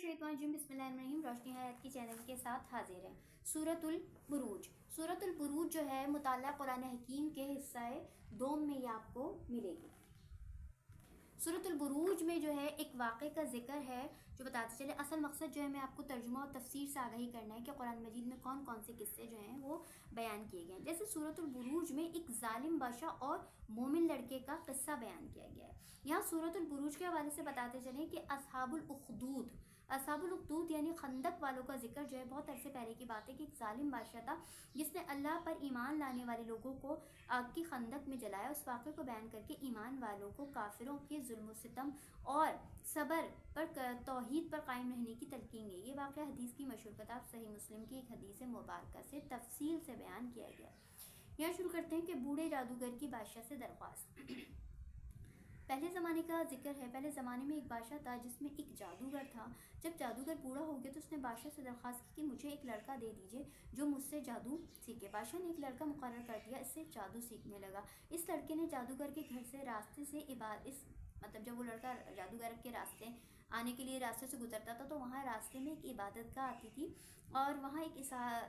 मिनशैतानिर्रजीम बिस्मिल्लाहिर्रहमानिर्रहीम। रोशनी हयात की चैनल के साथ हाजिर हैं। सूरतुल बुरूज। सूरतुल बुरूज जो है मुताल्ला कुरान हकीम के हिस्सा दोम में ये आपको मिलेगी। सूरतुल बुरूज में जो है एक वाक़े का जिक्र है जो बताते चले। असल मकसद जो है मैं आपको तर्जुमा और तफसीर से आगाही करना है कि कुरान मजीद में कौन कौन से किस्से जो हैं वो बयान किए गए हैं। जैसे सूरतुल बुरूज में एक जालिम बादशाह और मोमिन लड़के का किस्सा बयान किया गया है। यहाँ सूरतुल बुरूज के हवाले से बताते चलें कि असहाबुल उख्दूद यानी खंदक वालों का जिक्र जो है बहुत अरसे पहले की बात है कि एक जालिम बादशाह था जिसने अल्लाह पर ईमान लाने वाले लोगों को आग की खंदक में जलाया। उस वाक़े को बयान करके ईमान वालों को काफिरों के जुल्म सितम और सबर पर तौहीद पर कायम रहने की तलकीन है। ये वाक़या हदीस की मशहूर किताब सही मुस्लिम की एक हदीस मुबारक से तफसील से बयान किया गया। यहाँ शुरू करते हैं कि बूढ़े जादूगर की बादशाह से दरख्वास्त। पहले ज़माने का जिक्र है। पहले ज़माने में एक बादशाह था जिसमें एक जादूगर था। जब जादूगर बूढ़ा हो गया तो उसने बादशाह से दरख्वास्त की कि मुझे एक लड़का दे दीजिए जो मुझसे जादू सीखे। बादशाह ने एक लड़का मुकर्रर कर दिया, इससे जादू सीखने लगा। इस लड़के ने जादूगर के घर से रास्ते से जब वो लड़का जादूगर के रास्ते आने के लिए रास्ते से गुजरता था तो वहाँ रास्ते में एक इबादतगाह आती थी और वहाँ एक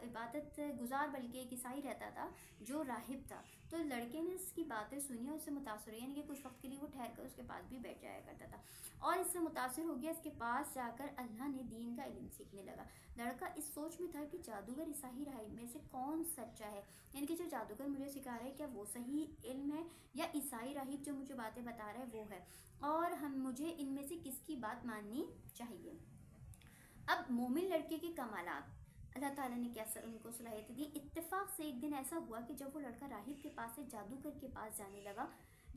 इबादत गुजार बल्कि एक ईसाई रहता था जो राहिब था। तो लड़के ने इसकी बातें सुनी और उससे मुतासर यानी कि कुछ वक्त के लिए वो ठहर कर उसके पास भी बैठ जाया करता था और इससे मुतासर हो गया। इसके पास जाकर अल्लाह ने दीन का इल्म सीखने लगा। लड़का इस सोच में था कि जादूगर ईसाई राहिब में से कौन सच्चा है, यानी कि जो जादूगर मुझे सिखा रहा है क्या वो सही इल्म है या ईसाई राहिब जो मुझे बातें बता रहा है वो है, और मुझे इनमें से किसकी बात माननी चाहिए। अब मोमिन लड़के के कमालात अल्लाह ताला ने क्या उनको सलाहियत दी। इत्तेफाक से एक दिन ऐसा हुआ कि जब वो लड़का राहिब के पास से जादूगर के पास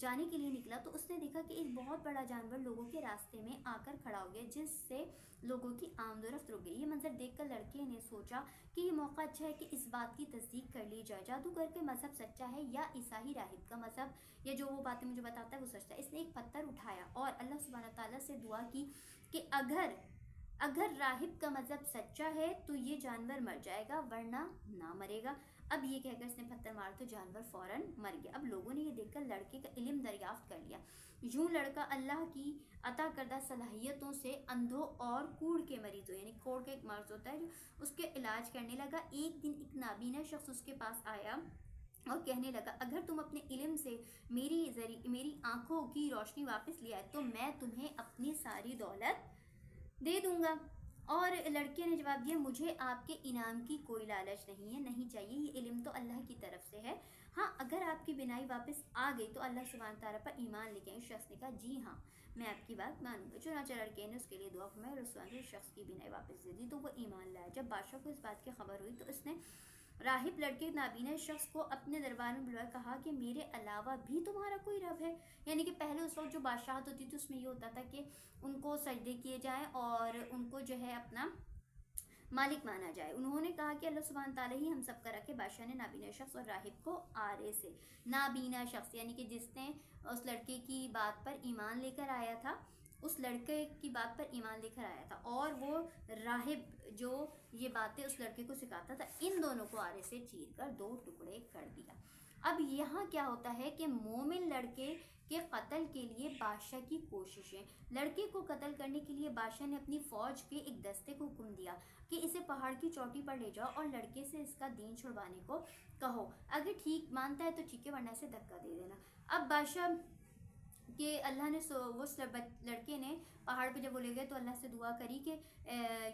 जाने के लिए निकला तो उसने देखा कि एक बहुत बड़ा जानवर लोगों के रास्ते में आकर खड़ा हो गया जिससे लोगों की आमदोरफ्त रुक गई। ये मंजर देखकर लड़के ने सोचा कि ये मौका अच्छा है कि इस बात की तस्दीक कर ली जाए, जादूगर के मजहब सच्चा है या ईसाई राहिब का मजहब या जो वो बातें मुझे बताता है वो सच्चा है। इसने एक पत्थर उठाया और अल्लाह सुब्हानहू तआला से दुआ की कि अगर राहिब का मजहब सच्चा है तो ये जानवर मर जाएगा वरना ना मरेगा। अब ये कहकर इसने पत्थर मारा तो जानवर फौरन मर गया। अब लोगों ने ये देखकर लड़के का इल्म दरियाफ्त कर लिया। यूं लड़का अल्लाह की अता करदा सलाहियतों से अंधों और कूड़ के मरीजों यानी कोड़ का एक मर्ज होता है जो उसके इलाज करने लगा। एक दिन एक नाबीना शख्स उसके पास आया और कहने लगा अगर तुम अपने इल्म से मेरी आंखों की रोशनी वापस ले आए तो मैं तुम्हें अपनी सारी दौलत दे दूंगा। और लड़के ने जवाब दिया मुझे आपके इनाम की कोई लालच नहीं चाहिए, ये इल्म तो अल्लाह की तरफ से है। हाँ, अगर आपकी बिनाई वापस आ गई तो अल्लाह सुब्हानहू तआला पर ईमान लेके आए। शख्स ने कहा जी हाँ मैं आपकी बात मानूंगा। चुनांचे लड़के ने उसके लिए दुआ फरमाई और उस शख्स की बिनाई वापस दे दी तो वो ईमान लाया। जब बादशाह को इस बात की खबर हुई तो उसने राहिब लड़के नाबीना शख्स को अपने दरबार में बुलाया, कहा कि मेरे अलावा भी तुम्हारा कोई रब है। यानी कि पहले उस वक्त जो बादशाहत होती थी उसमें ये होता था कि उनको सजदे किए जाएं और उनको जो है अपना मालिक माना जाए। उन्होंने कहा कि अल्लाह सुब्हानहू तआला ही हम सब का रखे। बादशाह ने नाबीना शख्स और राहिब को आरे से, नाबीना शख्स यानी कि जिसने उस लड़के की बात पर ईमान लेकर आया था उस लड़के की बात पर ईमान लेकर आया था और वो राहिब जो ये बातें उस लड़के को सिखाता था, इन दोनों को आरे से चीर कर दो टुकड़े कर दिया। अब यहाँ क्या होता है कि मोमिन लड़के के कत्ल के लिए बादशाह की कोशिशें। लड़के को कत्ल करने के लिए बादशाह ने अपनी फौज के एक दस्ते को हुक्म दिया कि इसे पहाड़ की चोटी पर ले जाओ और लड़के से इसका दीन छुड़वाने को कहो। अगर ठीक मानता है तो ठीक है वरना इसे धक्का दे देना। अब बादशाह कि अल्लाह ने उस लड़के ने पहाड़ पे जब वो ले गए तो अल्लाह से दुआ करी कि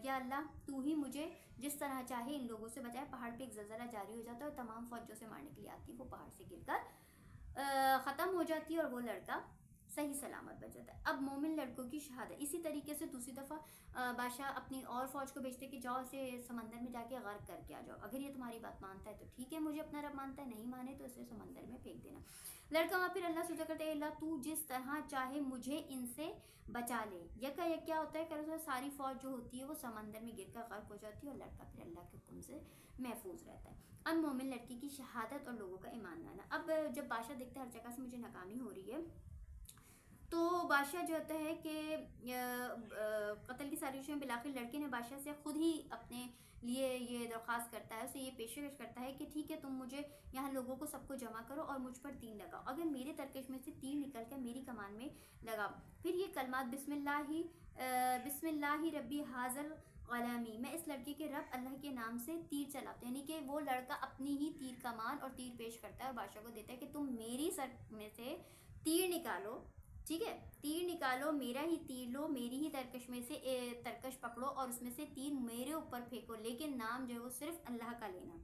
या अल्लाह तू ही मुझे जिस तरह चाहे इन लोगों से बचाए। पहाड़ पे एक ज़लज़ला जारी हो जाता है और तमाम फौज जो से मारने के लिए आती है वो पहाड़ से गिरकर ख़त्म हो जाती है और वो लड़का सही सलामत बच जाता है। अब मोमिन लड़कों की शहादत। इसी तरीके से दूसरी दफ़ा बादशाह अपनी और फौज को भेजते कि जाओ इसे समंदर में जाके गर्क करके आ जाओ। अगर ये तुम्हारी बात मानता है तो ठीक है, मुझे अपना रब मानता है, नहीं माने तो इसे समंदर में फेंक देना। लड़का वहाँ फिर अल्लाह से दुआ करता है अल्लाह तू जिस तरह चाहे मुझे इनसे बचा ले। यका यक क्या होता है कि सारी फौज जो होती है वो समंदर में गिर कर गर्क हो जाती है और लड़का फिर अल्लाह के हुक्म से महफूज रहता है। अब मोमिन लड़की की शहादत और लोगों का ईमान लाना। अब जब बादशाह देखता है हर जगह से मुझे नाकामी हो रही है तो बादशाह जो होता है कि कत्ल की सारी चीज़ें बिलाखिर लड़के ने बादशाह से खुद ही अपने लिए ये दरख्वास्त करता है, उसे ये पेशकश करता है कि ठीक है तुम मुझे यहाँ लोगों को सबको जमा करो और मुझ पर तीर लगाओ। अगर मेरे तरकश में से तीर निकल कर मेरी कमान में लगाओ फिर ये कलमात बिस्मिल्लाहि بسم اللہ ربی حاضر غلامی، میں اس لڑکے کے رب اللہ کے نام سے تیر چلاتا ہوں، یعنی کہ وہ لڑکا اپنی ہی تیر کمان اور تیر پیش کرتا ہے اور بادشاہ کو دیتا ہے کہ تم میری سر میں سے تیر نکالو، ٹھیک ہے، تیر نکالو، میرا ہی تیر لو، میری ہی ترکش میں سے ترکش پکڑو اور اس میں سے تیر میرے اوپر پھینکو، لیکن نام جو ہے وہ صرف اللہ کا لینا،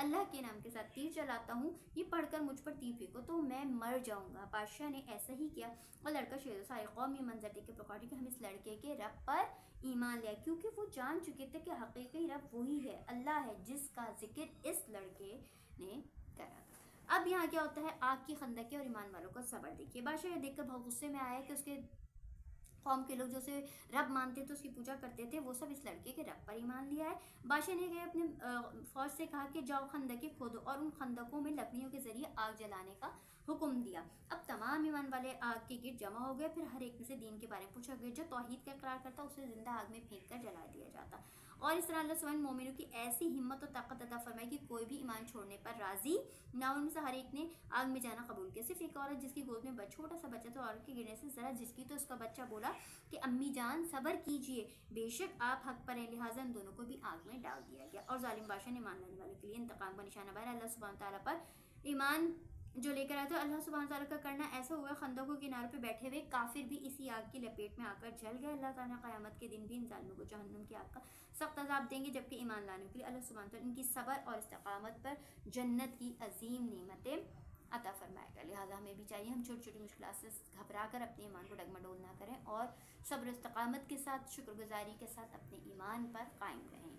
اللہ کے نام کے ساتھ تیر چلاتا ہوں، یہ پڑھ کر مجھ پر تیر پھینکو تو میں مر جاؤں گا۔ بادشاہ نے ایسا ہی کیا اور لڑکا شیر ساری قوم یہ منظر دیکھ کے پکارے کہ ہم اس لڑکے کے رب پر ایمان لیا، کیونکہ وہ جان چکے تھے کہ حقیقی رب وہی ہے، اللہ ہے جس کا ذکر اس لڑکے نے کرا۔ اب یہاں کیا ہوتا ہے، آگ کی خندقیں اور ایمان والوں کا صبر دیکھیے۔ بادشاہ یہ دیکھ کر بہت غصے میں آیا کہ اس کے قوم کے لوگ جو اسے رب مانتے تھے، اس کی پوجا کرتے تھے، وہ سب اس لڑکے کے رب پر ایمان لیا ہے۔ بادشاہ نے گئے اپنے فوج سے کہا کہ جاؤ خندقیں کھودو اور ان خندقوں میں لکڑیوں کے ذریعے آگ جلانے کا حکم دیا۔ اب تمام ایمان والے آگ کے گرد جمع ہو گئے، پھر ہر ایک میں سے دین کے بارے میں پوچھا گیا، جو توحید کا اقرار کرتا اسے زندہ آگ میں پھینک کر جلا دیا جاتا، اور اس طرح اللہ سبحانہ مومنوں کی ایسی ہمت و طاقت عطا فرمائی کہ کوئی بھی ایمان چھوڑنے پر راضی نہ، ان میں سے ہر ایک نے آگ میں جانا قبول کیا، صرف ایک عورت جس کی گود میں چھوٹا سا بچہ تھا، عورت کے گرنے سے ذرا جھسکی تو اس کا بچہ بولا کہ امی جان صبر کیجئے، بے شک آپ حق پر ہیں، لہٰذا ان دونوں کو بھی آگ میں ڈال دیا گیا۔ اور ظالم بادشاہ نے ایمان لانے والوں کے لیے انتقام کا نشانہ بنایا، اللہ سبحانہ تعالیٰ پر ایمان جو لے کر آئے تو اللہ سبحانہ تعالیٰ کا کرنا ایسا ہوا، خندقوں کے کناروں پہ بیٹھے ہوئے کافر بھی اسی آگ کی لپیٹ میں آ کر جل گئے۔ اللہ تعالیٰ قیامت کے دن بھی ان ظالموں کو جہنم کی آگ کا سخت عذاب دیں گے، جبکہ ایمان لانے کے لیے اللہ سبحانہ تعالیٰ ان کی صبر اور استقامت پر جنت کی عظیم نعمتیں عطا فرمائے گا۔ لہٰذا ہمیں بھی چاہیے ہم چھوٹی چھوٹی مشکلات سے گھبرا کر اپنے ایمان کو ڈگمڈول نہ کریں اور صبر و استقامت کے ساتھ، شکر گزاری کے ساتھ اپنے ایمان پر قائم رہیں۔